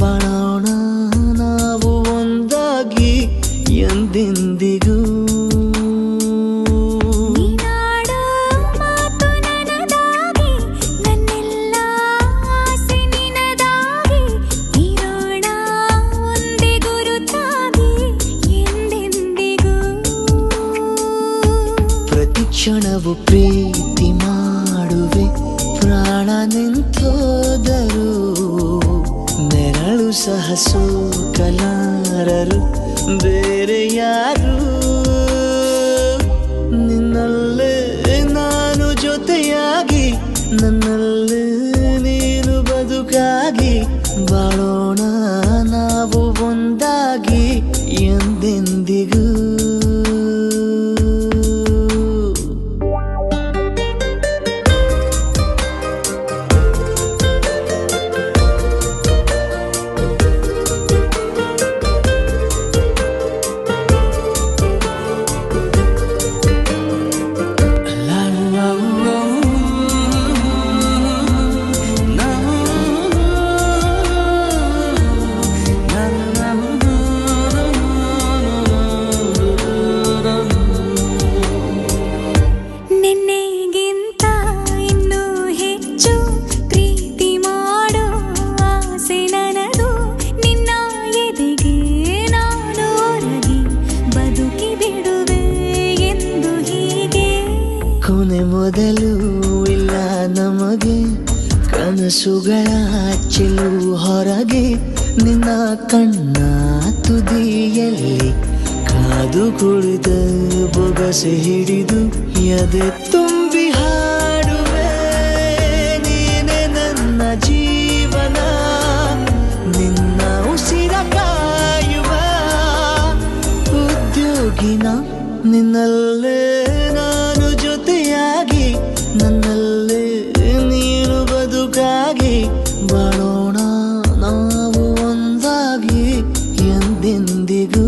ಬಾಳೋಣ ನಾವು ಒಂದಾಗಿ ಎಂದೆಂದಿಗೂ. ಕ್ಷಣವು ಪ್ರೀತಿ ಮಾಡುವೆ ಪ್ರಾಣ ನಿಂತೋದರು, ನೆರಳು ಸಹ ಸೋಕಲಾರರು ಬೇರೆ ಯಾರು. ನಿನ್ನಲ್ಲೇ ನಾನು ಜೊತೆಯಾಗಿ, ನನ್ನಲ್ಲೇ ನೀನು ಬದುಕಾಗಿ, ಬಾಳೋಣ ನಾವು ಒಂದಾಗಿ ಎಂದೆಂದಿಗೂ. ಕೊನೆ ಮೊದಲು ಇಲ್ಲ ನಮಗೆ ಕನಸುಗಳ ಚೆಲು ಹೊರಗೆ, ನಿನ್ನ ಕಣ್ಣ ತುದಿಯಲ್ಲಿ ಕಾದು ಕುಳಿತ ಬೊಗಸೆ ಹಿಡಿದು ಎದೆ ತುಂಬಿ ಹಾಡುವೆ. ನೀನೆ ನನ್ನ ಜೀವನ, ನಿನ್ನ ಉಸಿರ ಕಾಯುವ ಉದ್ಯೋಗಿನ, ನಿನ್ನಲ್ಲೇ ನಾನು ಜೊತೆಯಾಗಿ, ನನ್ನಲ್ಲೇ ನೀನು ಬದುಕಾಗಿ, ಬಾಳೋಣ ನಾವು ಒಂದಾಗಿ ಎಂದೆಂದಿಗೂ.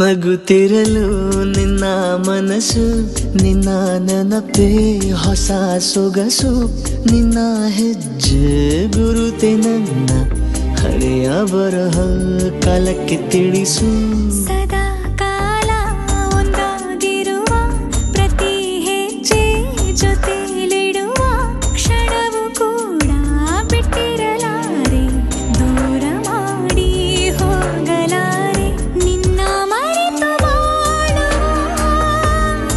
ನಗುತ್ತಿರಲು ನಿನ್ನ ಮನಸ್ಸು, ನಿನ್ನ ನೆನಪೇ ಹೊಸ ಸೊಗಸು, ನಿನ್ನ ಹೆಜ್ಜೆ ಗುರುತೆ ನನ್ನ ಹಳೆಯ ಬರಹ ಕಾಲಕ್ಕೆ ತಿಳಿಸು. ಸದಾ ಕಾಲ ಒಂದಾಗಿರುವ ಪ್ರತಿ ಹೆಜ್ಜೆ ಜೊತೆಲಿಡುವ ಕ್ಷಣವು ಕೂಡ ಬಿಟ್ಟಿರಲಾರೆ, ದೂರ ಮಾಡಿ ಹೋಗಲಾರೆ. ನಿನ್ನ ಮರೆತು ಬಾಳುವ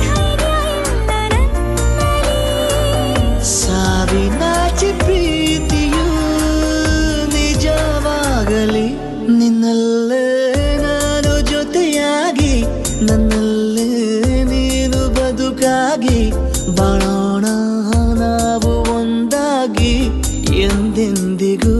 ಧೈರ್ಯ ಇಲ್ಲ ನನ್ನಲ್ಲಿ. ಸಾವಿನಾಚೆ ಪ್ರೀತಿಯು ನಿಜವಾಗಲಿ, ನಿನ್ನಲ್ಲೇ ನಾನು ಜೊತೆಯಾಗಿ, ನನ್ನಲ್ಲೇ ನೀನು ಬದುಕಾಗಿ, ಬಾಳೋಣ ನಾವು ಒಂದಾಗಿ ಎಂದೆಂದಿಗೂ.